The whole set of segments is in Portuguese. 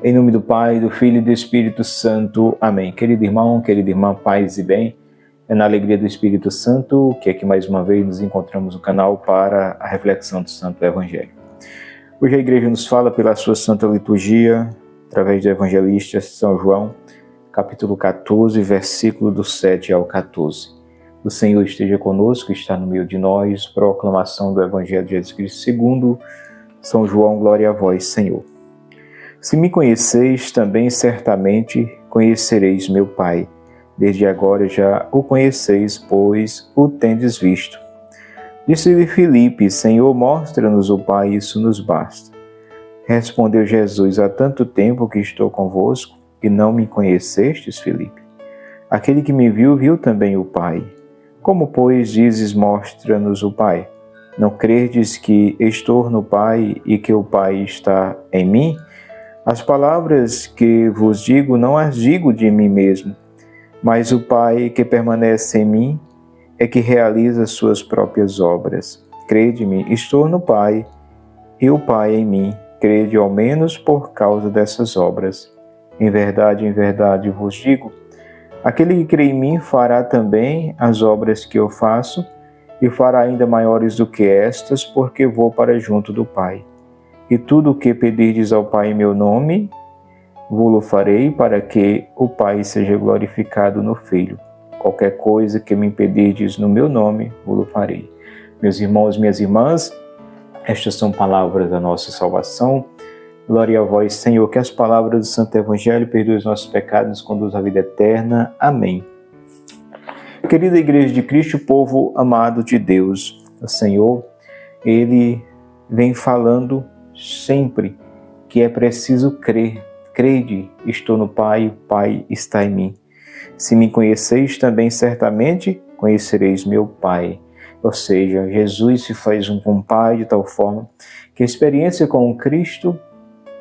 Em nome do Pai, do Filho e do Espírito Santo. Amém. Querido irmão, querida irmã, paz e bem. É na alegria do Espírito Santo que aqui mais uma vez nos encontramos no canal para a reflexão do Santo Evangelho. Hoje a Igreja nos fala pela sua Santa Liturgia, através do Evangelista São João, capítulo 14, versículo do 7 ao 14. O Senhor esteja conosco, está no meio de nós. Proclamação do Evangelho de Jesus Cristo segundo São João. Glória a vós, Senhor. Se me conheceis, também certamente conhecereis meu Pai. Desde agora já o conheceis, pois o tendes visto. Disse-lhe Filipe: Senhor, mostra-nos o Pai, isso nos basta. Respondeu Jesus: há tanto tempo que estou convosco e não me conhecestes, Filipe? Aquele que me viu, viu também o Pai. Como, pois, dizes, mostra-nos o Pai? Não credes que estou no Pai e que o Pai está em mim? As palavras que vos digo, não as digo de mim mesmo, mas o Pai que permanece em mim é que realiza suas próprias obras. Crede-me, estou no Pai e o Pai em mim. Crede ao menos por causa dessas obras. Em verdade vos digo, aquele que crê em mim fará também as obras que eu faço e fará ainda maiores do que estas, porque vou para junto do Pai. E tudo o que pedirdes ao Pai em meu nome, vou-lo farei, para que o Pai seja glorificado no Filho. Qualquer coisa que me pedirdes no meu nome, vou-lo farei. Meus irmãos, minhas irmãs, estas são palavras da nossa salvação. Glória a vós, Senhor, que as palavras do Santo Evangelho perdoem os nossos pecados e nos conduzam à vida eterna. Amém. Querida Igreja de Cristo, povo amado de Deus, o Senhor, Ele vem falando sempre que é preciso crer. Crede, estou no Pai, o Pai está em mim. Se me conheceis, também certamente conhecereis meu Pai. Ou seja, Jesus se faz um com o Pai de tal forma que a experiência com Cristo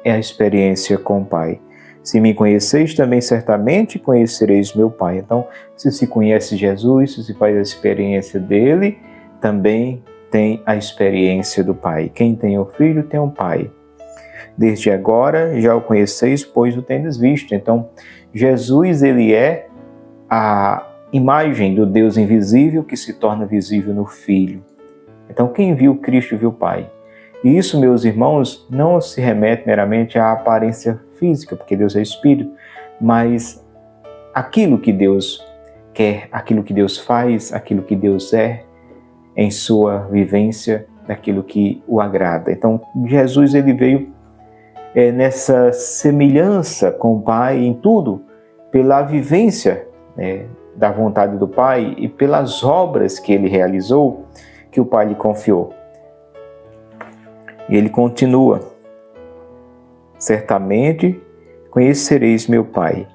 é a experiência com o Pai. Se me conheceis, também certamente conhecereis meu Pai. Então, se conhece Jesus, se faz a experiência dele, também tem a experiência do Pai. Quem tem o Filho tem o Pai. Desde agora já o conheceis, pois o tendes visto. Então, Jesus, ele é a imagem do Deus invisível que se torna visível no Filho. Então, quem viu Cristo viu o Pai. E isso, meus irmãos, não se remete meramente à aparência física, porque Deus é Espírito, mas aquilo que Deus quer, aquilo que Deus faz, aquilo que Deus é, em sua vivência, daquilo que o agrada. Então, Jesus, ele veio nessa semelhança com o Pai em tudo, pela vivência da vontade do Pai e pelas obras que ele realizou, que o Pai lhe confiou. E ele continua: certamente conhecereis meu Pai.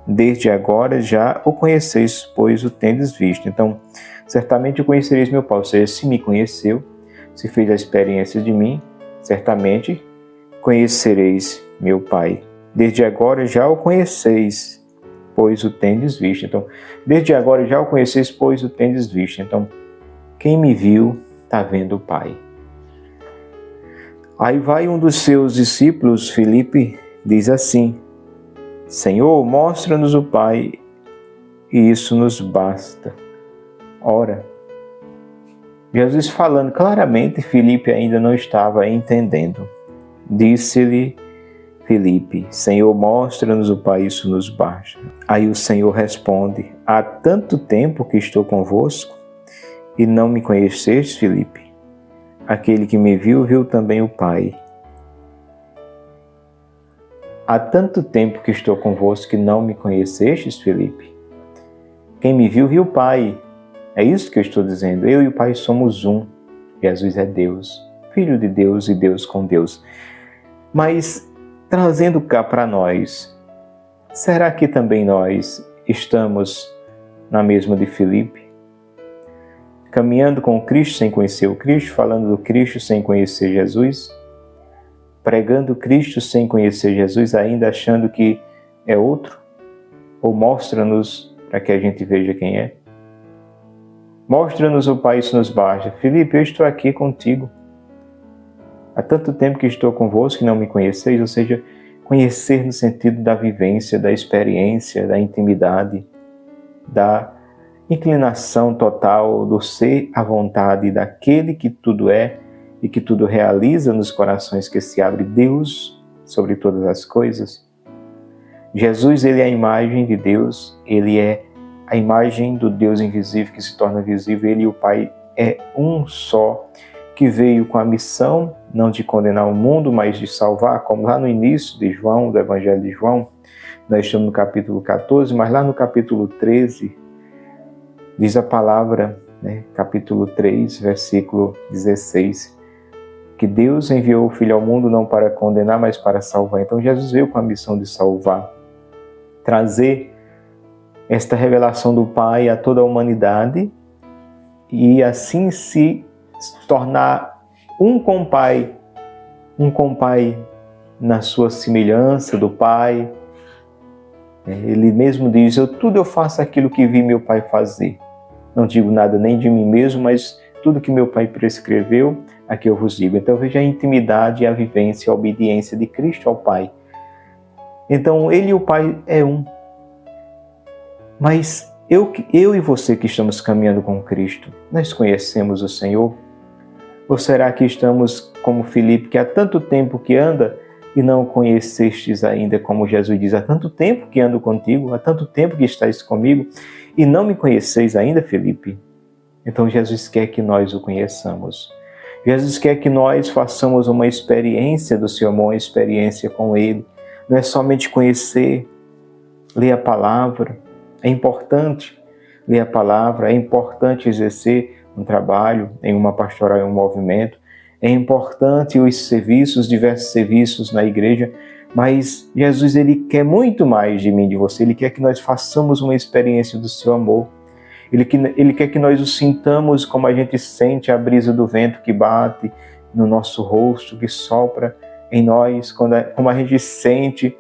Desde agora já o conheceis, pois o tendes visto. Então, certamente conhecereis meu Pai. Ou seja, se me conheceu, se fez a experiência de mim, certamente conhecereis meu Pai. Desde agora já o conheceis, pois o tendes visto. Então, desde agora já o conheceis, pois o tendes visto. Então, quem me viu está vendo o Pai. Aí vai um dos seus discípulos, Filipe, diz assim: Senhor, mostra-nos o Pai e isso nos basta. Ora, Jesus falando claramente, Filipe ainda não estava entendendo. Disse-lhe Filipe: Senhor, mostra-nos o Pai, isso nos basta. Aí o Senhor responde: há tanto tempo que estou convosco e não me conheceste, Filipe? Aquele que me viu, viu também o Pai. Há tanto tempo que estou convosco que não me conhecestes, Filipe? Quem me viu, viu o Pai. É isso que eu estou dizendo. Eu e o Pai somos um. Jesus é Deus, Filho de Deus e Deus com Deus. Mas, trazendo cá para nós, será que também nós estamos na mesma de Filipe? Caminhando com Cristo sem conhecer o Cristo, falando do Cristo sem conhecer Jesus, pregando Cristo sem conhecer Jesus, ainda achando que é outro? Ou mostra-nos para que a gente veja quem é? Mostra-nos o Pai, isso nos basta. Filipe, eu estou aqui contigo. Há tanto tempo que estou convosco que não me conheceis, ou seja, conhecer no sentido da vivência, da experiência, da intimidade, da inclinação total do ser à vontade daquele que tudo é e que tudo realiza nos corações que se abre, Deus sobre todas as coisas. Jesus, ele é a imagem de Deus, ele é a imagem do Deus invisível que se torna visível, ele e o Pai é um só, que veio com a missão não de condenar o mundo, mas de salvar, como lá no início de João, do Evangelho de João, nós estamos no capítulo 14, mas lá no capítulo 13, diz a palavra, capítulo 3, versículo 16, que Deus enviou o Filho ao mundo não para condenar, mas para salvar. Então Jesus veio com a missão de salvar, trazer esta revelação do Pai a toda a humanidade e assim se tornar um com o Pai na sua semelhança do Pai. Ele mesmo diz, tudo eu faço aquilo que vi meu Pai fazer. Não digo nada nem de mim mesmo, mas tudo que meu Pai prescreveu, aqui eu vos digo. Então veja a intimidade, a vivência, a obediência de Cristo ao Pai. Então ele e o Pai é um. Mas eu e você que estamos caminhando com Cristo, nós conhecemos o Senhor? Ou será que estamos como Filipe, que há tanto tempo que anda e não o conhecestes ainda, como Jesus diz, há tanto tempo que ando contigo, há tanto tempo que estáis comigo e não me conheceis ainda, Filipe? Então Jesus quer que nós o conheçamos. Jesus quer que nós façamos uma experiência do seu amor, uma experiência com Ele. Não é somente conhecer, ler a palavra. É importante ler a palavra, é importante exercer um trabalho, em uma pastoral, em um movimento. É importante os serviços, diversos serviços na igreja, mas Jesus, ele quer muito mais de mim e de você. Ele quer que nós façamos uma experiência do seu amor. Ele quer que nós o sintamos como a gente sente a brisa do vento que bate no nosso rosto, que sopra em nós, como a gente sente,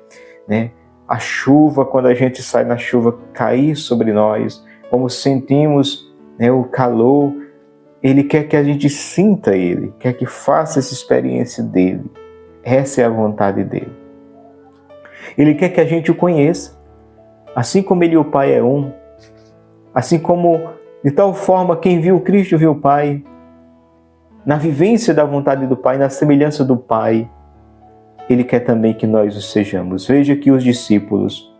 a chuva, quando a gente sai na chuva, cair sobre nós, como sentimos o calor. Ele quer que a gente sinta Ele, quer que faça essa experiência dEle. Essa é a vontade dEle. Ele quer que a gente o conheça, assim como Ele e o Pai é um, assim como, de tal forma, quem viu Cristo viu o Pai, na vivência da vontade do Pai, na semelhança do Pai, Ele quer também que nós o sejamos. Veja que os discípulos,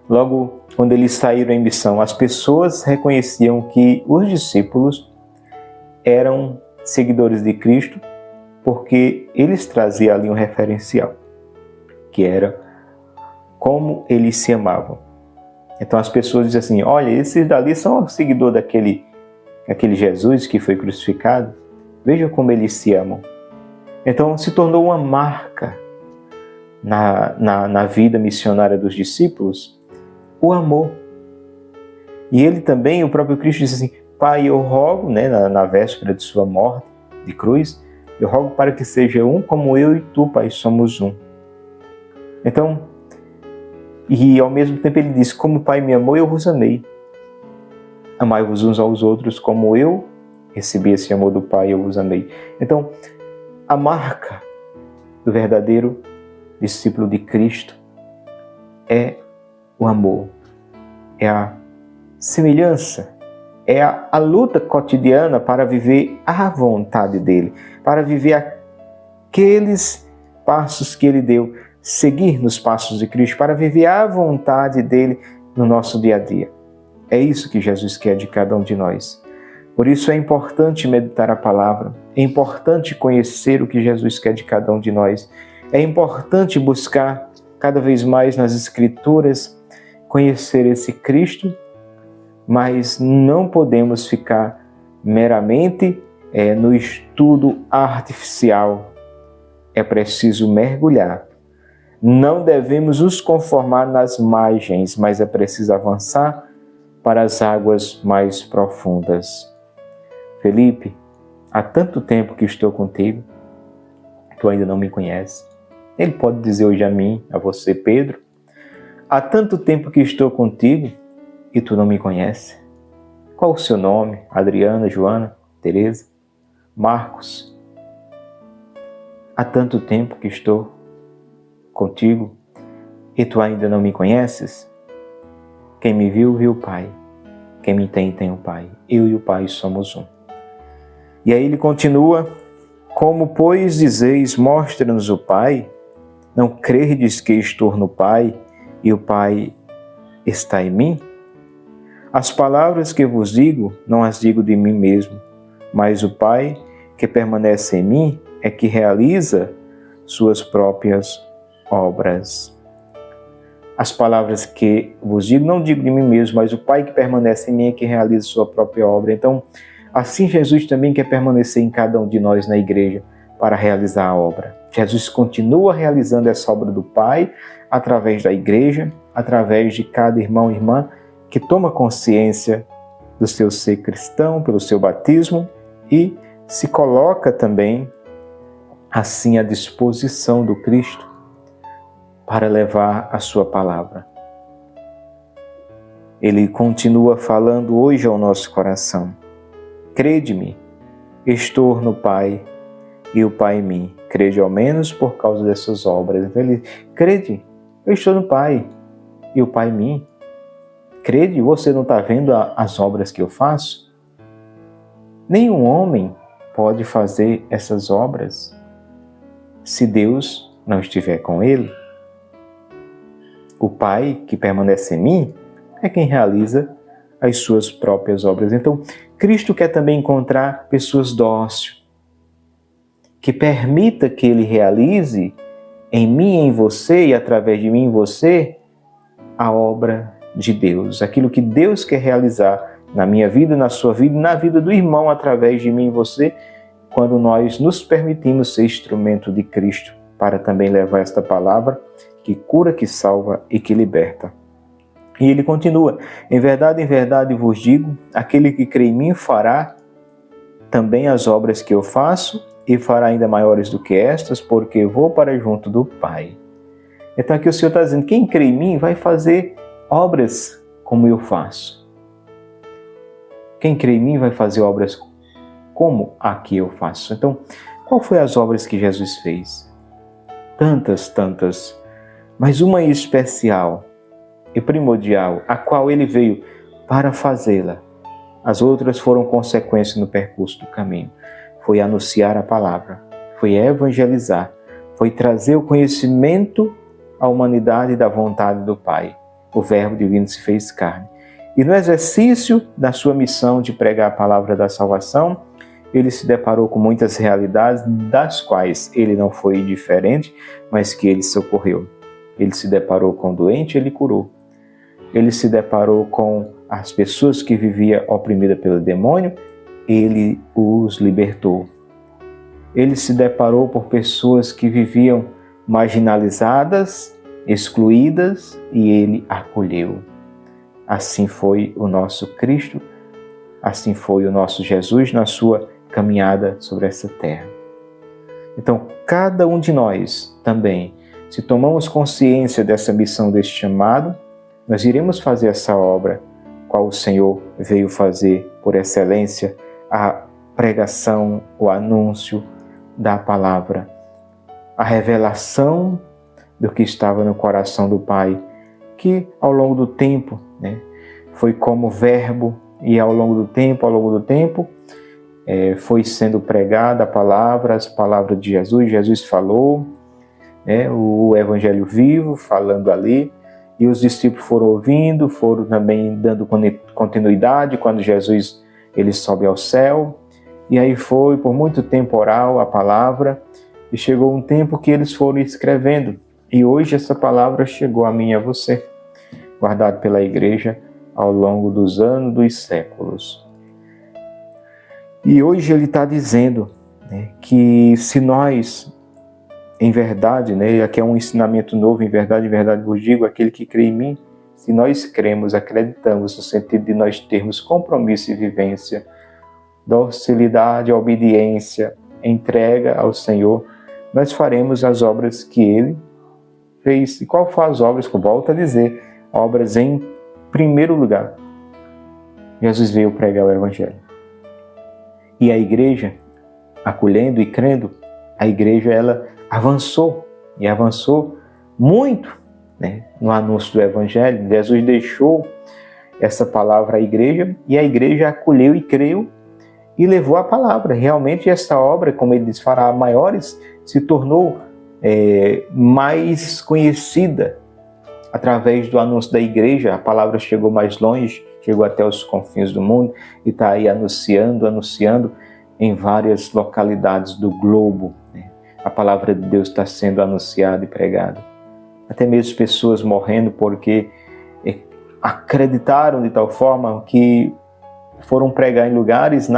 logo quando eles saíram em missão, as pessoas reconheciam que os discípulos eram seguidores de Cristo, porque eles traziam ali um referencial, que era como eles se amavam. Então as pessoas dizem assim, olha, esses dali são seguidores daquele Jesus que foi crucificado, veja como eles se amam. Então se tornou uma marca na vida missionária dos discípulos, o amor. E ele também, o próprio Cristo, disse assim, Pai, eu rogo, na véspera de sua morte, de cruz, eu rogo para que seja um como eu e tu, Pai, somos um. Então, e ao mesmo tempo ele diz, como o Pai me amou, eu vos amei. Amai-vos uns aos outros, como eu recebi esse amor do Pai, eu vos amei. Então, a marca do verdadeiro discípulo de Cristo é o amor, é a semelhança, é a luta cotidiana para viver a vontade dele, para viver aqueles passos que ele deu, seguir nos passos de Cristo, para viver a vontade dele no nosso dia a dia. É isso que Jesus quer de cada um de nós. Por isso é importante meditar a palavra, é importante conhecer o que Jesus quer de cada um de nós, é importante buscar cada vez mais nas Escrituras conhecer esse Cristo, mas não podemos ficar meramente no estudo artificial. É preciso mergulhar. Não devemos nos conformar nas margens, mas é preciso avançar para as águas mais profundas. Felipe, há tanto tempo que estou contigo, tu ainda não me conhece. Ele pode dizer hoje a mim, a você, Pedro, há tanto tempo que estou contigo e tu não me conhece. Qual o seu nome? Adriana, Joana, Teresa, Marcos. Há tanto tempo que estou. contigo e tu ainda não me conheces? Quem me viu, viu o Pai. Quem me tem, tem o Pai. Eu e o Pai somos um. E aí ele continua: como, pois, dizeis, mostra-nos o Pai? Não credes que estou no Pai e o Pai está em mim? As palavras que vos digo, não as digo de mim mesmo, mas o Pai que permanece em mim é que realiza suas próprias obras. As palavras que vos digo, não digo de mim mesmo, mas o Pai que permanece em mim é que realiza sua própria obra. Então, assim Jesus também quer permanecer em cada um de nós na igreja para realizar a obra. Jesus continua realizando essa obra do Pai através da igreja, através de cada irmão e irmã que toma consciência do seu ser cristão pelo seu batismo e se coloca também assim à disposição do Cristo para levar a sua palavra. Ele continua falando hoje ao nosso coração: crede-me, estou no Pai e o Pai em mim. Crede ao menos por causa dessas obras. Então ele: crede, eu estou no Pai e o Pai em mim. Crede, você não está vendo as obras que eu faço? Nenhum homem pode fazer essas obras se Deus não estiver com ele. O Pai que permanece em mim é quem realiza as suas próprias obras. Então, Cristo quer também encontrar pessoas dóceis, que permita que Ele realize em mim e em você, e através de mim em você, a obra de Deus. Aquilo que Deus quer realizar na minha vida, na sua vida, na vida do irmão, através de mim e você, quando nós nos permitimos ser instrumento de Cristo para também levar esta palavra que cura, que salva e que liberta. E ele continua: em verdade vos digo, aquele que crê em mim fará também as obras que eu faço e fará ainda maiores do que estas, porque vou para junto do Pai. Então aqui o Senhor está dizendo: quem crê em mim vai fazer obras como eu faço. Quem crê em mim vai fazer obras como a que eu faço. Então, qual foi as obras que Jesus fez? Tantas, mas uma em especial e primordial, a qual ele veio para fazê-la. As outras foram consequência no percurso do caminho. Foi anunciar a palavra, foi evangelizar, foi trazer o conhecimento à humanidade da vontade do Pai. O Verbo divino se fez carne. E no exercício da sua missão de pregar a palavra da salvação, ele se deparou com muitas realidades das quais ele não foi indiferente, mas que ele socorreu. Ele se deparou com o doente, ele curou. Ele se deparou com as pessoas que viviam oprimidas pelo demônio, ele os libertou. Ele se deparou por pessoas que viviam marginalizadas, excluídas, e ele acolheu. Assim foi o nosso Cristo, assim foi o nosso Jesus na sua caminhada sobre essa terra. Então, cada um de nós também, se tomamos consciência dessa missão, desse chamado, nós iremos fazer essa obra, qual o Senhor veio fazer por excelência, a pregação, o anúncio da palavra, a revelação do que estava no coração do Pai, que ao longo do tempo, foi como verbo, e ao longo do tempo, foi sendo pregada a palavra, as palavras de Jesus. Jesus falou, o Evangelho vivo, falando ali, e os discípulos foram ouvindo, foram também dando continuidade quando Jesus ele sobe ao céu. E aí foi por muito tempo oral a palavra, e chegou um tempo que eles foram escrevendo. E hoje essa palavra chegou a mim e a você, guardado pela igreja ao longo dos anos, dos séculos. E hoje ele está dizendo que se nós, em verdade, aqui é um ensinamento novo, em verdade vos digo, aquele que crê em mim, se nós cremos, acreditamos, no sentido de nós termos compromisso e vivência, docilidade, obediência, entrega ao Senhor, nós faremos as obras que Ele fez. E qual foram as obras? Que eu volto a dizer, obras em primeiro lugar. Jesus veio pregar o Evangelho. E a igreja, acolhendo e crendo, a igreja ela avançou muito, né, no anúncio do Evangelho. Jesus deixou essa palavra à igreja e a igreja acolheu e creu e levou a palavra. Realmente essa obra, como ele diz, fará maiores, se tornou mais conhecida através do anúncio da igreja. A palavra chegou mais longe, chegou até os confins do mundo e está aí anunciando em várias localidades do globo. A palavra de Deus está sendo anunciada e pregada. Até mesmo pessoas morrendo porque acreditaram de tal forma que foram pregar em lugares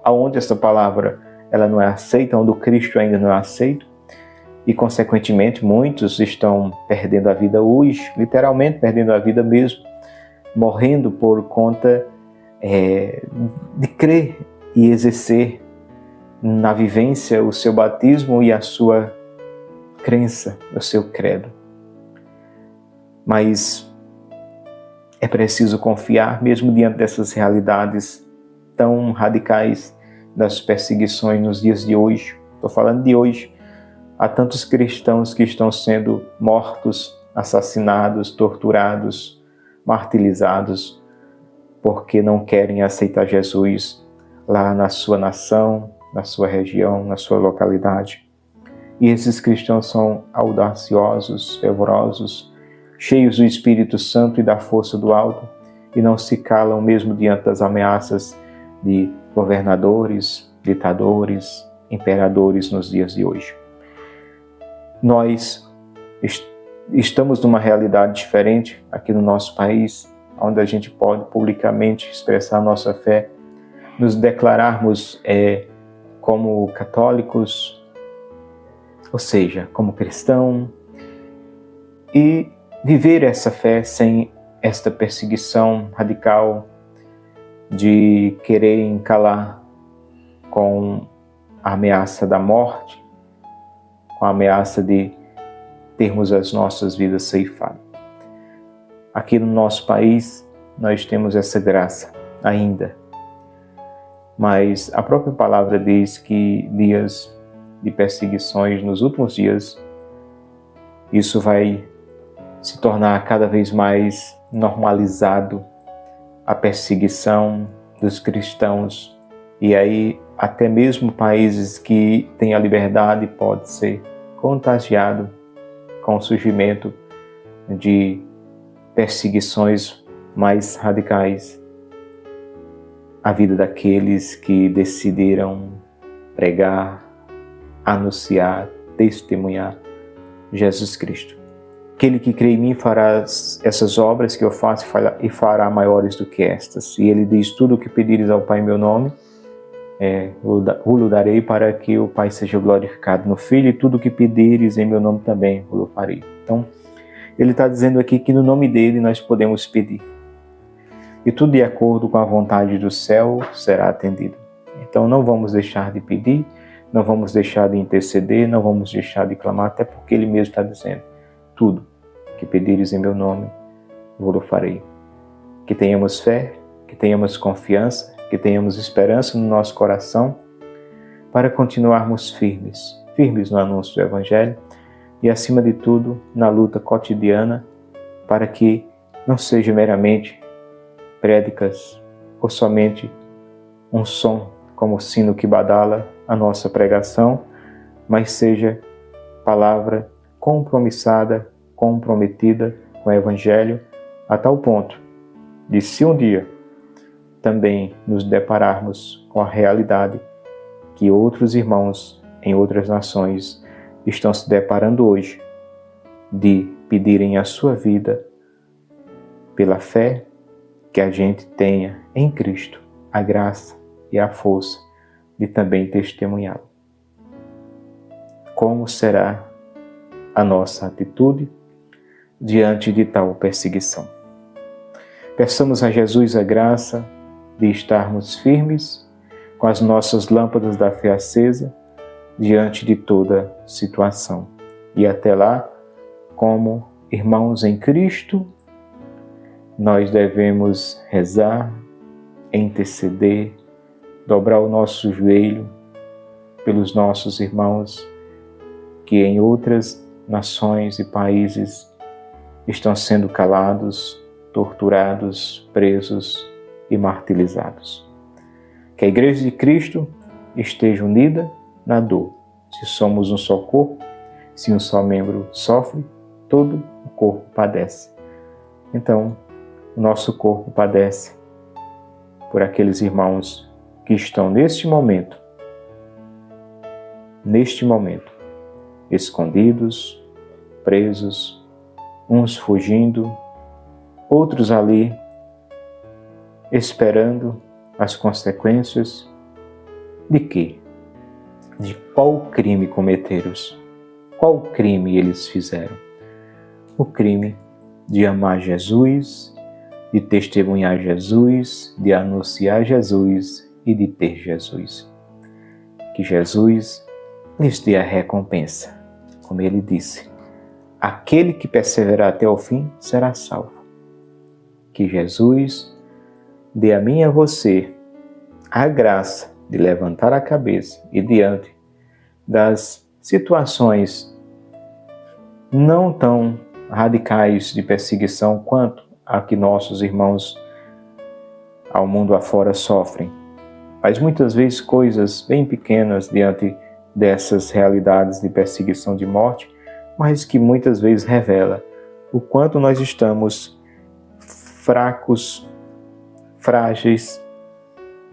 onde essa palavra ela não é aceita, onde o Cristo ainda não é aceito. E, consequentemente, muitos estão perdendo a vida hoje, literalmente perdendo a vida mesmo, morrendo por conta de crer e exercer na vivência o seu batismo e a sua crença, o seu credo. Mas é preciso confiar, mesmo diante dessas realidades tão radicais das perseguições nos dias de hoje. Estou falando de hoje. Há tantos cristãos que estão sendo mortos, assassinados, torturados, martirizados, porque não querem aceitar Jesus lá na sua nação, na sua região, na sua localidade. E esses cristãos são audaciosos, fervorosos, cheios do Espírito Santo e da força do alto, e não se calam mesmo diante das ameaças de governadores, ditadores, imperadores nos dias de hoje. Nós estamos numa realidade diferente aqui no nosso país, onde a gente pode publicamente expressar nossa fé, nos declararmos como católicos, ou seja, como cristão, e viver essa fé sem esta perseguição radical de quererem calar com a ameaça da morte, com a ameaça de termos as nossas vidas ceifadas. Aqui no nosso país, nós temos essa graça ainda. Mas a própria palavra diz que dias de perseguições, nos últimos dias, isso vai se tornar cada vez mais normalizado, a perseguição dos cristãos. E aí, até mesmo países que têm a liberdade pode ser contagiado com o surgimento de perseguições mais radicais à vida daqueles que decidiram pregar, anunciar, testemunhar Jesus Cristo. Aquele que crê em mim fará essas obras que eu faço e fará maiores do que estas. E ele diz, tudo o que pedires ao Pai em meu nome, o darei para que o Pai seja glorificado no Filho, e tudo o que pedires em meu nome também o farei. Então, ele está dizendo aqui que no nome dele nós podemos pedir. E tudo de acordo com a vontade do céu será atendido. Então não vamos deixar de pedir, não vamos deixar de interceder, não vamos deixar de clamar, até porque ele mesmo está dizendo, tudo que pedires em meu nome, eu farei. Que tenhamos fé, que tenhamos confiança, que tenhamos esperança no nosso coração, para continuarmos firmes no anúncio do Evangelho e, acima de tudo, na luta cotidiana, para que não seja meramente prédicas ou somente um som como o sino que badala a nossa pregação, mas seja palavra compromissada, comprometida com o Evangelho, a tal ponto de, se um dia também nos depararmos com a realidade que outros irmãos em outras nações estão se deparando hoje, de pedirem a sua vida pela fé, que a gente tenha em Cristo a graça e a força de também testemunhá-lo. Como será a nossa atitude diante de tal perseguição? Peçamos a Jesus a graça de estarmos firmes com as nossas lâmpadas da fé acesa diante de toda situação. E até lá, como irmãos em Cristo, nós devemos rezar, interceder, dobrar o nosso joelho pelos nossos irmãos que em outras nações e países estão sendo calados, torturados, presos e martirizados. Que a Igreja de Cristo esteja unida na dor. Se somos um só corpo, se um só membro sofre, todo o corpo padece. Então, o nosso corpo padece por aqueles irmãos que estão neste momento, escondidos, presos, uns fugindo, outros ali esperando as consequências de quê? De qual crime cometeram? Qual crime eles fizeram? O crime de amar Jesus, de testemunhar Jesus, de anunciar Jesus e de ter Jesus. Que Jesus lhes dê a recompensa. Como ele disse, aquele que perseverar até o fim será salvo. Que Jesus dê a mim e a você a graça de levantar a cabeça e diante das situações não tão radicais de perseguição quanto a que nossos irmãos ao mundo afora sofrem, mas muitas vezes coisas bem pequenas diante dessas realidades de perseguição de morte, mas que muitas vezes revela o quanto nós estamos fracos, frágeis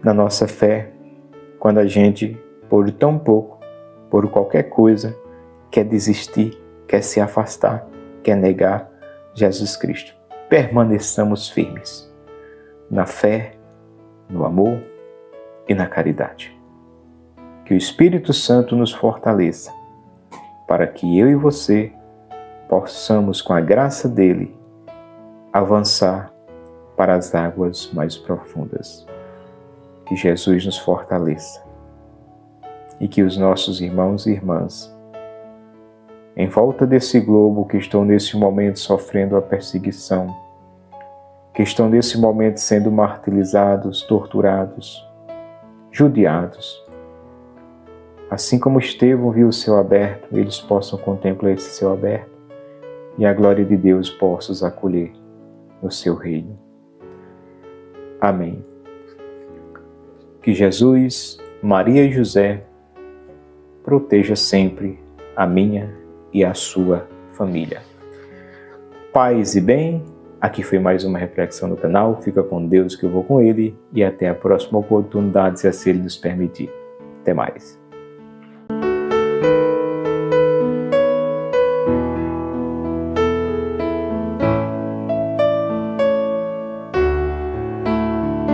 na nossa fé, quando a gente, por tão pouco, por qualquer coisa, quer desistir, quer se afastar, quer negar Jesus Cristo. Permaneçamos firmes na fé, no amor e na caridade. Que o Espírito Santo nos fortaleça, para que eu e você possamos, com a graça dele, avançar para as águas mais profundas. Que Jesus nos fortaleça e que os nossos irmãos e irmãs, em volta desse globo que estão nesse momento sofrendo a perseguição, que estão nesse momento sendo martirizados, torturados, judiados, assim como Estevão viu o céu aberto, eles possam contemplar esse céu aberto e a glória de Deus possa os acolher no seu reino. Amém. Que Jesus, Maria e José proteja sempre a minha e a sua família. Paz e bem, aqui foi mais uma reflexão no canal. Fica com Deus que eu vou com Ele e até a próxima oportunidade, se assim Ele nos permitir. Até mais.